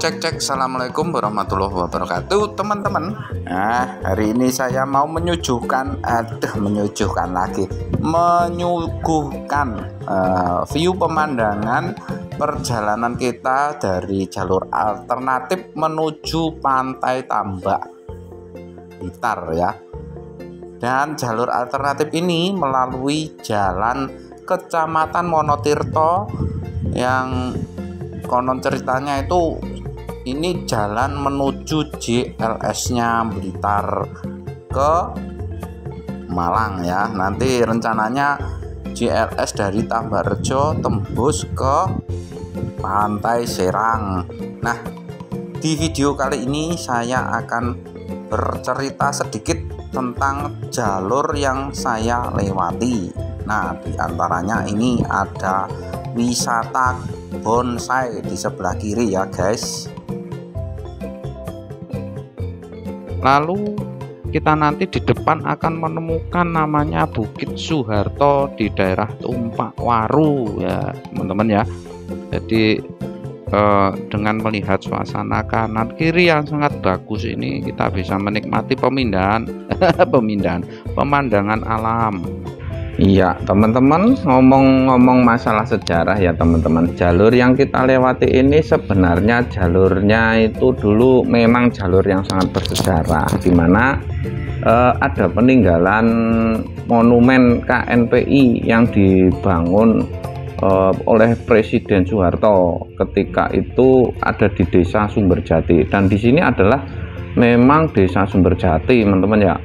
Cek, assalamualaikum warahmatullahi wabarakatuh, teman-teman. Nah, hari ini saya mau menyuguhkan view pemandangan perjalanan kita dari jalur alternatif menuju Pantai Tambak Blitar ya. Dan jalur alternatif ini melalui jalan Kecamatan Monotirto yang konon ceritanya itu ini jalan menuju JLS-nya Blitar ke Malang ya. Nanti rencananya JLS dari Tambarrejo tembus ke Pantai Serang. Nah, di video kali ini saya akan bercerita sedikit tentang jalur yang saya lewati. Nah, diantaranya ini ada wisata bonsai di sebelah kiri ya guys. Lalu kita nanti di depan akan menemukan namanya Bukit Soeharto di daerah Tumpak Waru ya teman-teman ya. Jadi dengan melihat suasana kanan kiri yang sangat bagus ini, kita bisa menikmati pemandangan alam. Iya teman-teman, ngomong-ngomong masalah sejarah ya teman-teman, jalur yang kita lewati ini sebenarnya jalurnya itu dulu memang jalur yang sangat bersejarah, dimana ada peninggalan monumen KNPI yang dibangun oleh Presiden Soeharto ketika itu ada di Desa Sumberjati. Dan di sini adalah memang Desa Sumberjati teman-teman ya.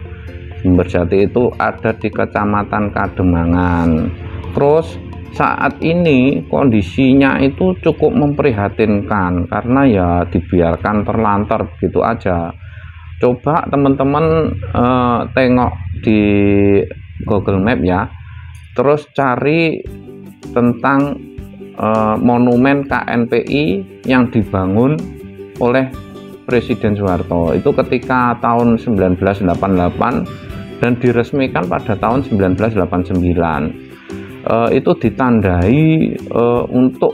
Sumberjati itu ada di Kecamatan Kademangan. Terus saat ini kondisinya itu cukup memprihatinkan karena ya dibiarkan terlantar begitu aja. Coba teman-teman tengok di Google Map ya, terus cari tentang monumen KNPI yang dibangun oleh Presiden Soeharto itu ketika tahun 1988 dan diresmikan pada tahun 1989. Itu ditandai untuk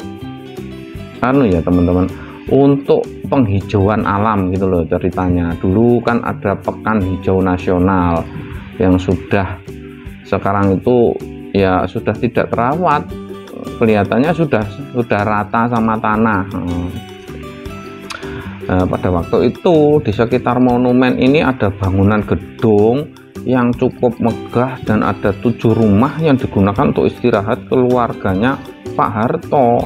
ya teman-teman, untuk penghijauan alam gitu loh ceritanya. Dulu kan ada Pekan Hijau Nasional yang sekarang itu ya sudah tidak terawat, kelihatannya sudah rata sama tanah. Pada waktu itu di sekitar monumen ini ada bangunan gedung yang cukup megah dan ada 7 rumah yang digunakan untuk istirahat keluarganya Pak Harto.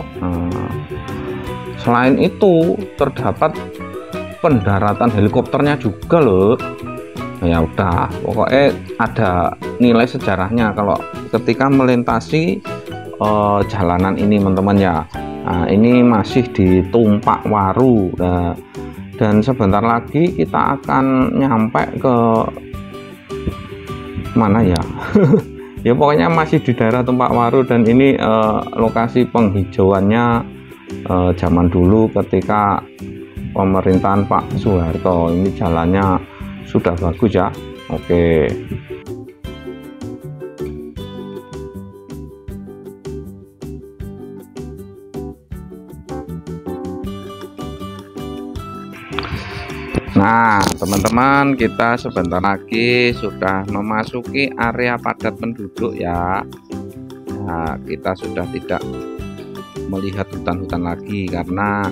Selain itu terdapat pendaratan helikopternya juga loh. Ya udah, pokoknya ada nilai sejarahnya kalau ketika melintasi jalanan ini teman-teman ya. Nah, ini masih di Tumpak Waru. Dan sebentar lagi kita akan nyampe ke mana ya? Ya pokoknya masih di daerah Tumpak Waru, dan ini lokasi penghijauannya zaman dulu ketika pemerintahan Pak Soeharto. Ini jalannya sudah bagus ya. Oke. Nah teman-teman, kita sebentar lagi sudah memasuki area padat penduduk ya. Nah, kita sudah tidak melihat hutan-hutan lagi karena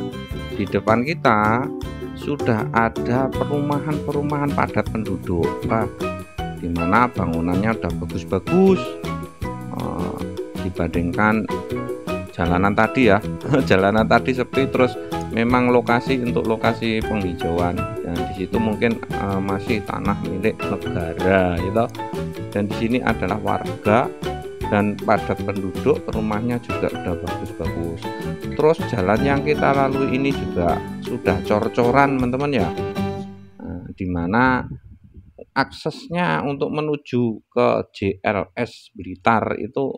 di depan kita sudah ada perumahan padat penduduk, dimana bangunannya udah bagus-bagus dibandingkan jalanan tadi ya. Jalanan tadi sepi, terus memang lokasi penghijauan, dan di situ mungkin masih tanah milik negara gitu. Dan di sini adalah warga dan padat penduduk, rumahnya juga udah bagus-bagus. Terus jalan yang kita lalui ini juga sudah cor-coran teman-teman ya, dimana aksesnya untuk menuju ke JLS Blitar itu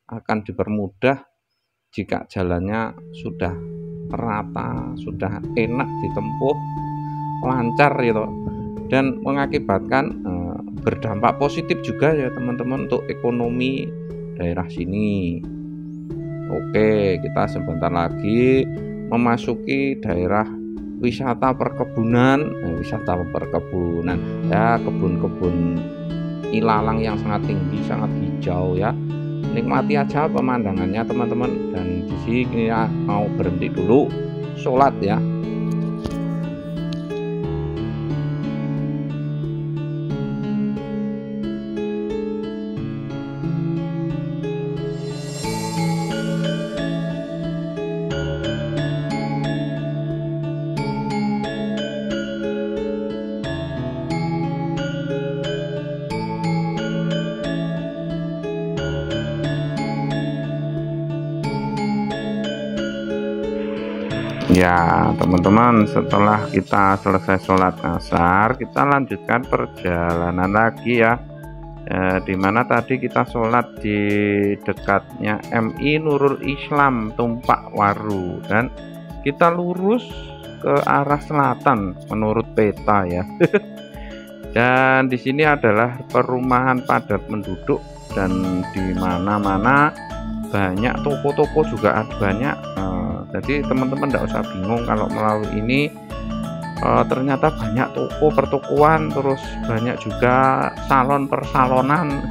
akan dipermudah jika jalannya sudah rata, sudah enak ditempuh, lancar gitu, dan mengakibatkan berdampak positif juga ya teman-teman untuk ekonomi daerah sini. Oke, kita sebentar lagi memasuki daerah wisata perkebunan ya, kebun-kebun ilalang yang sangat tinggi, sangat hijau ya. Nikmati aja pemandangannya teman-teman. Dan di sini ya, mau berhenti dulu sholat ya. Ya teman-teman, setelah kita selesai sholat asar, kita lanjutkan perjalanan lagi ya. Dimana tadi kita sholat di dekatnya MI Nurul Islam Tumpak Waru, dan kita lurus ke arah selatan menurut peta ya. Dan di sini adalah perumahan padat penduduk, dan di mana-mana banyak toko-toko juga ada banyak. Jadi teman-teman tidak usah bingung kalau melalui ini. Ternyata banyak toko pertokoan, terus banyak juga salon persalonan.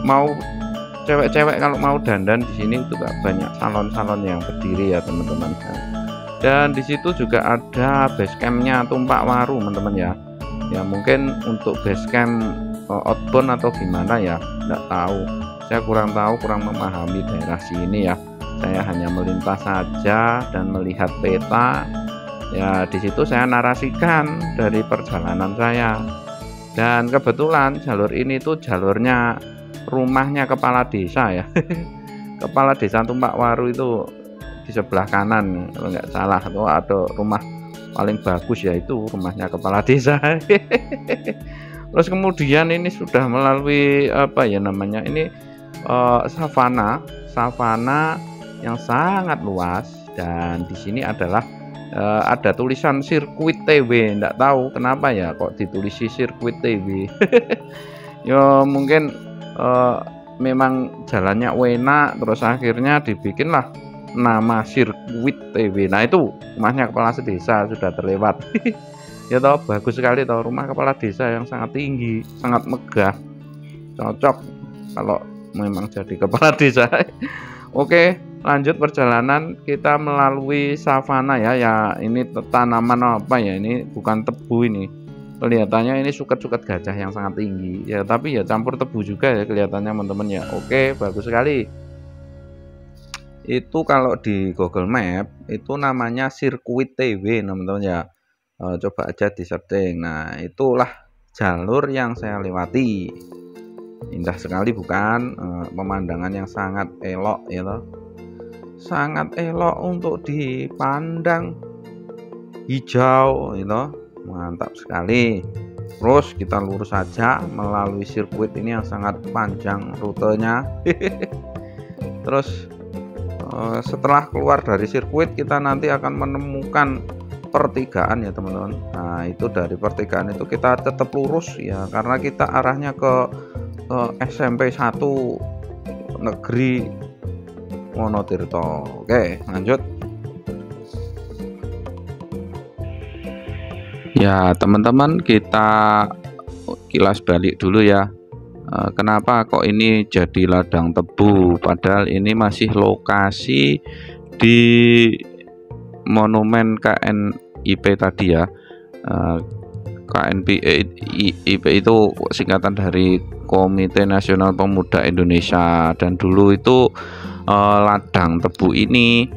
Mau cewek-cewek kalau mau dandan di sini juga banyak salon-salon yang berdiri ya teman-teman. Dan di situ juga ada base campnya Tumpak Waru teman-teman ya. Ya mungkin untuk base camp outbound atau gimana ya, tidak tahu. Saya kurang tahu, kurang memahami daerah sini ya. Saya hanya melintas saja dan melihat peta. Ya di situ saya narasikan dari perjalanan saya. Dan kebetulan jalur ini tuh jalurnya rumahnya kepala desa ya. Kepala desa Tumpak Waru itu di sebelah kanan kalau nggak salah. Tuh ada rumah paling bagus, yaitu rumahnya kepala desa. Terus kemudian ini sudah melalui apa ya namanya ini, savana yang sangat luas. Dan di sini adalah ada tulisan sirkuit TW. Nggak tahu kenapa ya kok ditulisi sirkuit TW. Ya mungkin memang jalannya enak, terus akhirnya dibikinlah nama sirkuit TW. Nah itu rumahnya kepala desa sudah terlewat. Ya toh, bagus sekali toh, rumah kepala desa yang sangat tinggi, sangat megah, cocok kalau memang jadi kepala desa. Oke, lanjut perjalanan kita melalui savana ya. Ya ini tanaman apa ya, ini bukan tebu, ini kelihatannya ini suket-suket gajah yang sangat tinggi ya, tapi ya campur tebu juga ya kelihatannya teman-teman ya. Oke, bagus sekali. Itu kalau di Google Map itu namanya sirkuit TW teman-teman ya. Coba aja di searching. Nah itulah jalur yang saya lewati. Indah sekali bukan? Pemandangan yang sangat elok ya toh? Sangat elok untuk dipandang, hijau itu mantap sekali. Terus kita lurus saja melalui sirkuit ini yang sangat panjang rutenya. Terus setelah keluar dari sirkuit kita nanti akan menemukan pertigaan ya teman-teman. Nah itu dari pertigaan itu kita tetap lurus ya, karena kita arahnya ke SMP 1 Negeri Monotirto. Oke, lanjut ya teman-teman, kita kilas balik dulu ya. Kenapa kok ini jadi ladang tebu, padahal ini masih lokasi di monumen KNIP tadi ya. KNIP itu singkatan dari Komite Nasional Pemuda Indonesia, dan dulu itu ladang tebu ini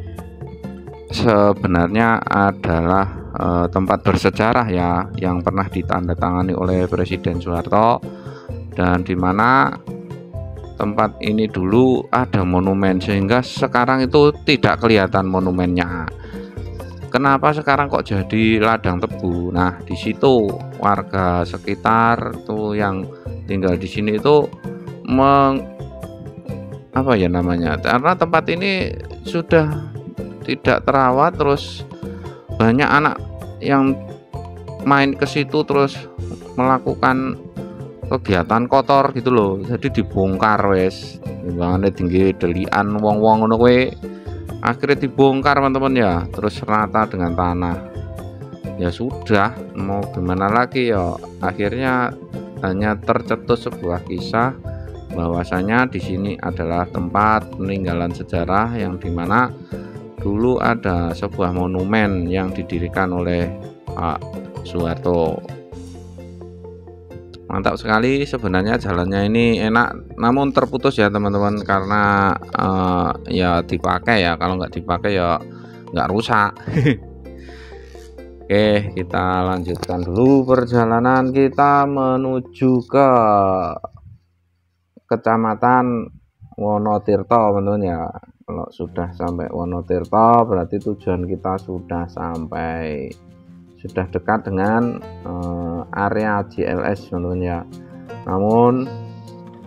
sebenarnya adalah tempat bersejarah ya, yang pernah ditandatangani oleh Presiden Soeharto, dan dimana tempat ini dulu ada monumen, sehingga sekarang itu tidak kelihatan monumennya. Kenapa sekarang kok jadi ladang tebu? Nah di situ warga sekitar tuh yang tinggal di sini itu apa ya namanya, karena tempat ini sudah tidak terawat, terus banyak anak yang main ke situ terus melakukan kegiatan kotor gitu loh, jadi dibongkar wes, tinggi delian wong-wong ngono kowe. akhirnya dibongkar teman-teman ya, terus rata dengan tanah. Ya sudah, mau gimana lagi ya, akhirnya hanya tercetus sebuah kisah bahwasanya di sini adalah tempat peninggalan sejarah yang dimana dulu ada sebuah monumen yang didirikan oleh Pak Soeharto. Mantap sekali, sebenarnya jalannya ini enak namun terputus ya teman-teman, karena ya dipakai ya, kalau nggak dipakai ya nggak rusak. Oke, kita lanjutkan dulu perjalanan kita menuju ke Kecamatan Wonotirto teman-teman ya. Kalau sudah sampai Wonotirto berarti tujuan kita sudah sampai, sudah dekat dengan area JLS teman-teman ya. Namun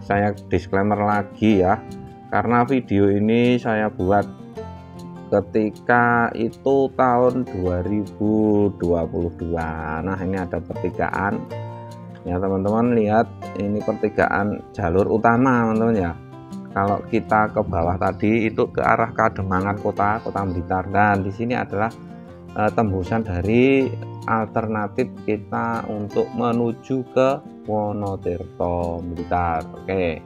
saya disclaimer lagi ya, karena video ini saya buat ketika itu tahun 2022. Nah ini ada pertigaan ya teman-teman, lihat ini pertigaan jalur utama teman-teman ya. Kalau kita ke bawah tadi itu ke arah Kademangan kota Blitar, dan di sini adalah tembusan dari alternatif kita untuk menuju ke Wonotirto Blitar. Oke.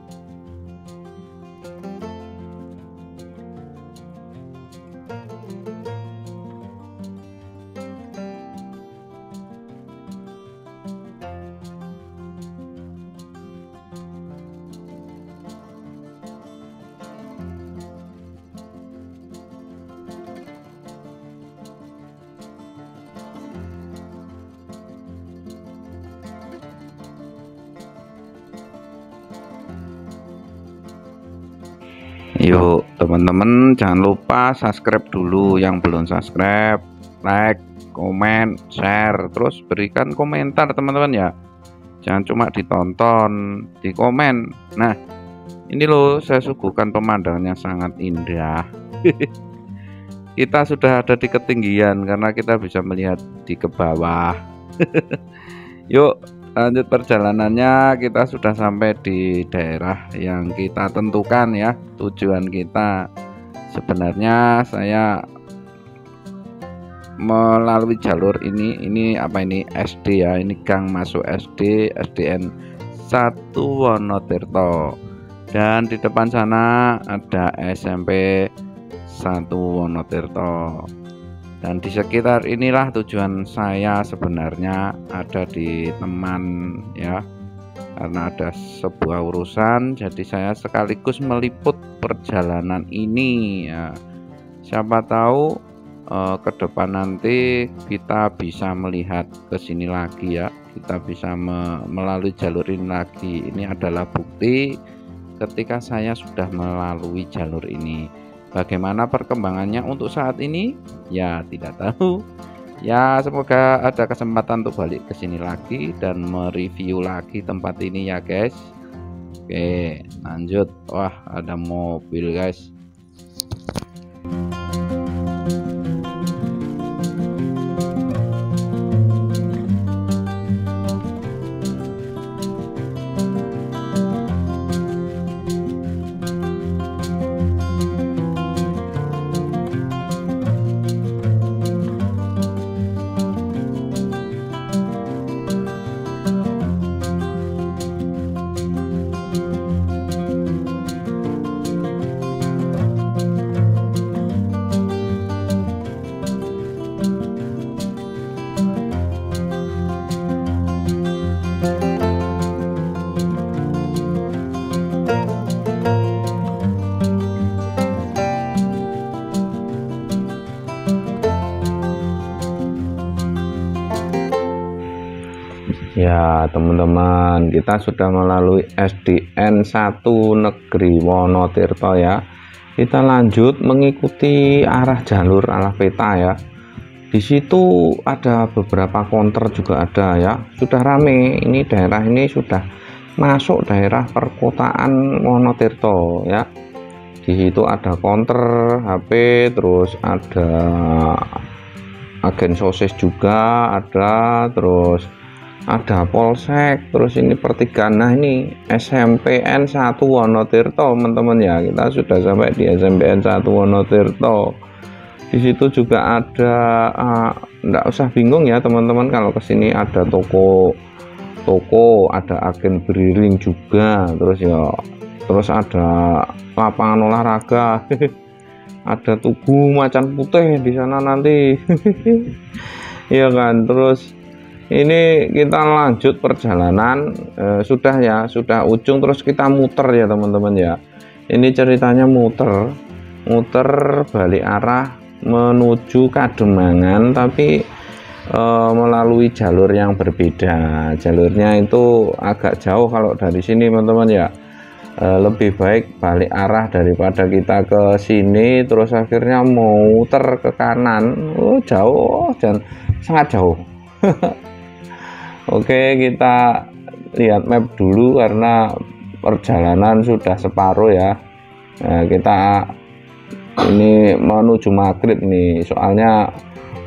Yuk teman-teman, jangan lupa subscribe dulu yang belum subscribe, like, komen, share, terus berikan komentar teman-teman ya. Jangan cuma ditonton, di komen. Nah ini loh, saya suguhkan pemandangan yang sangat indah. Kita sudah ada di ketinggian karena kita bisa melihat di ke bawah. Yuk lanjut perjalanannya, kita sudah sampai di daerah yang kita tentukan ya, tujuan kita. Sebenarnya saya melalui jalur ini apa ini, SD ya, ini gang masuk SD, SDN 1 Wonotirto, dan di depan sana ada SMP 1 Wonotirto. Dan di sekitar inilah tujuan saya sebenarnya, ada di teman ya, karena ada sebuah urusan jadi saya sekaligus meliput perjalanan ini ya. Siapa tahu ke depan nanti kita bisa melihat ke sini lagi ya, kita bisa melalui jalur ini lagi. Ini adalah bukti ketika saya sudah melalui jalur ini. Bagaimana perkembangannya untuk saat ini ya tidak tahu ya, semoga ada kesempatan untuk balik ke sini lagi dan mereview lagi tempat ini ya guys. Oke lanjut, wah ada mobil guys. Ya teman-teman, kita sudah melalui SDN 1 Negeri Wonotirto ya. Kita lanjut mengikuti arah jalur ala peta ya. Di situ ada beberapa konter juga ada ya. Sudah rame, ini daerah ini sudah masuk daerah perkotaan Wonotirto ya. Di situ ada konter HP, terus ada agen sosis juga ada, terus ada Polsek, terus ini pertigaan. Nah ini SMPN 1 Wonotirto teman-teman ya, kita sudah sampai di SMPN 1 Wonotirto. Di situ juga ada enggak usah bingung ya teman-teman, kalau kesini ada toko, ada agen briling juga, terus ada lapangan olahraga ada Tugu Macan Putih di sana nanti ya kan. Terus ini kita lanjut perjalanan, sudah ujung, terus kita muter ya teman-teman ya. Ini ceritanya muter balik arah menuju Kademangan, tapi melalui jalur yang berbeda. Jalurnya itu agak jauh kalau dari sini teman-teman ya. Lebih baik balik arah daripada kita ke sini terus akhirnya mau muter ke kanan. Jauh dan sangat jauh. Oke, kita lihat map dulu karena perjalanan sudah separuh ya. Nah, kita ini menuju maghrib nih, soalnya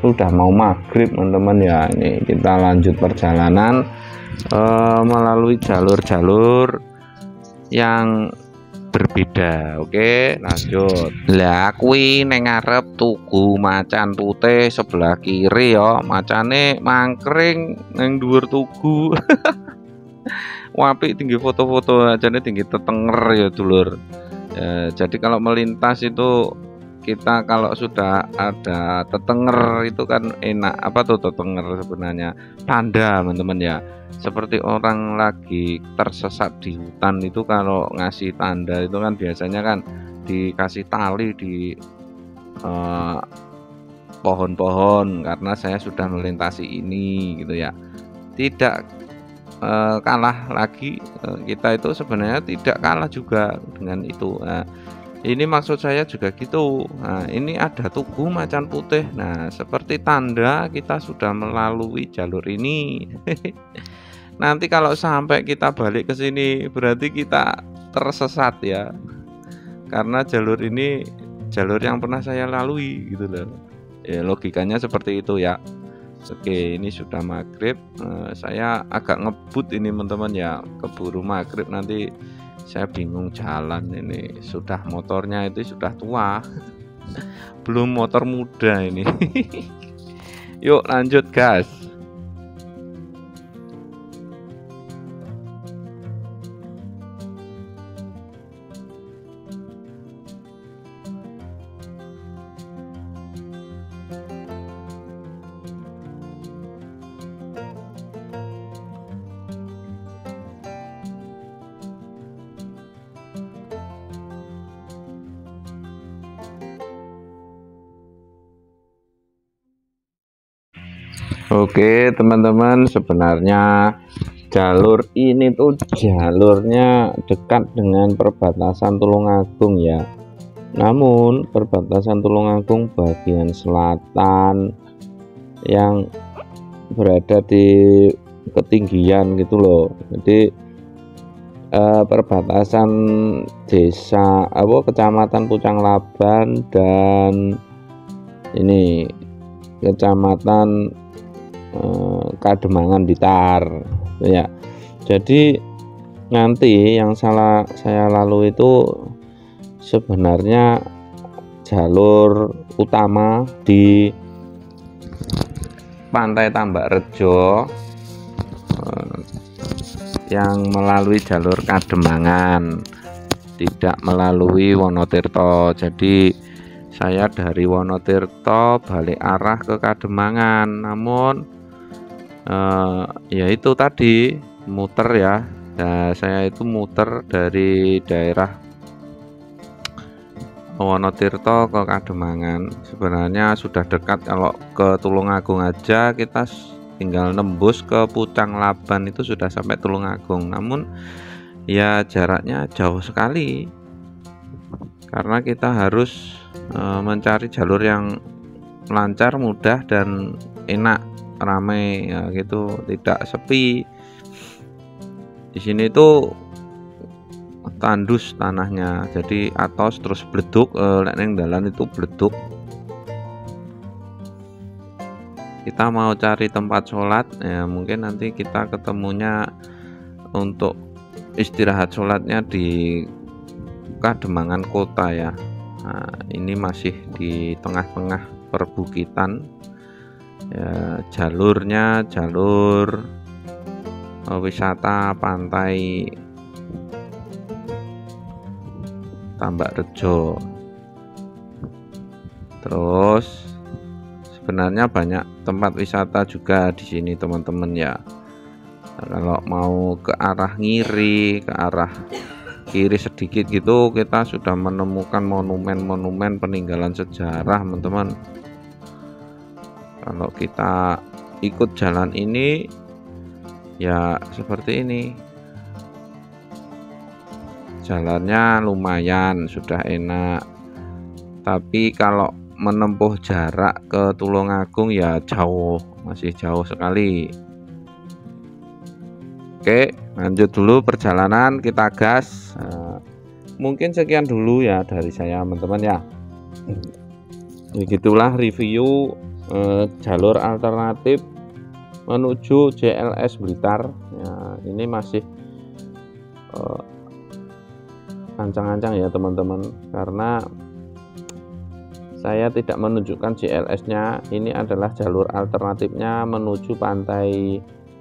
sudah mau maghrib teman-teman ya. Ini kita lanjut perjalanan melalui jalur-jalur yang berbeda. Oke, lanjut. Lah kuwi ning ngarep Tugu Macan Putih, sebelah kiri ya, macane mangkring ning dhuwur tugu. Wapi tinggi foto-foto aja nih, tinggi tetenger ya dulur. Jadi kalau melintas itu kita kalau sudah ada tetenger itu kan enak. Apa tuh tetenger sebenarnya? Tanda teman-teman ya. Seperti orang lagi tersesat di hutan itu kalau ngasih tanda itu kan biasanya kan dikasih tali di pohon-pohon, karena saya sudah melintasi ini gitu ya. Tidak kalah lagi, kita itu sebenarnya tidak kalah juga dengan itu. Nah, ini maksud saya juga gitu. Nah, ini ada Tugu Macan Putih. Nah, seperti tanda kita sudah melalui jalur ini. Nanti kalau sampai kita balik ke sini berarti kita tersesat ya. Karena jalur ini jalur yang pernah saya lalui gitu loh. Ya, logikanya seperti itu ya. Oke, ini sudah maghrib. Saya agak ngebut ini teman-teman ya, keburu maghrib nanti saya bingung jalan. Ini sudah motornya itu sudah tua. Belum motor muda ini. Yuk lanjut gas. Oke teman-teman, sebenarnya jalur ini tuh jalurnya dekat dengan perbatasan Tulungagung ya. Namun perbatasan Tulungagung bagian selatan yang berada di ketinggian gitu loh. Jadi perbatasan desa kecamatan Pucang Laban dan ini kecamatan Kademangan Blitar ya. Jadi nanti yang saya lalu itu sebenarnya jalur utama di Pantai Tambak Rejo yang melalui jalur Kademangan, tidak melalui Wonotirto. Jadi saya dari Wonotirto balik arah ke Kademangan, namun ya itu tadi muter ya. Nah, saya itu muter dari daerah Wonotirto ke Kademangan. Sebenarnya sudah dekat, kalau ke Tulungagung aja kita tinggal nembus ke Pucang Laban itu sudah sampai Tulungagung. Namun ya jaraknya jauh sekali karena kita harus mencari jalur yang lancar, mudah dan enak, ramai ya gitu, tidak sepi. Di sini tuh tandus tanahnya, jadi atos terus bleduk, lek ning dalan itu bleduk. kita mau cari tempat sholat ya, mungkin nanti kita ketemunya untuk istirahat sholatnya di Kademangan Kota ya. Nah, ini masih di tengah-tengah perbukitan ya, jalurnya jalur wisata pantai Tambak Rejo. Terus sebenarnya banyak tempat wisata juga di sini teman-teman ya. Kalau mau ke arah Ngiri, ke arah kiri sedikit gitu, kita sudah menemukan monumen-monumen peninggalan sejarah teman-teman. Kalau kita ikut jalan ini ya seperti ini, jalannya lumayan sudah enak, tapi kalau menempuh jarak ke Tulungagung ya jauh, masih jauh sekali. Oke, lanjut dulu perjalanan, kita gas. Mungkin sekian dulu ya dari saya teman-teman ya. Begitulah review jalur alternatif menuju JLS Blitar ya. Ini masih ancang-ancang ya teman-teman, karena saya tidak menunjukkan JLS-nya. Ini adalah jalur alternatifnya menuju pantai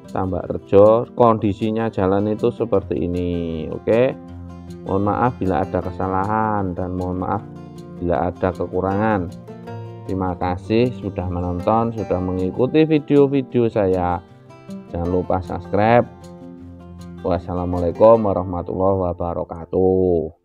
Tambak Rejo. Kondisinya jalan itu seperti ini. Oke, mohon maaf bila ada kesalahan dan mohon maaf bila ada kekurangan. Terima kasih sudah menonton, sudah mengikuti video-video saya. Jangan lupa subscribe. Wassalamualaikum warahmatullahi wabarakatuh.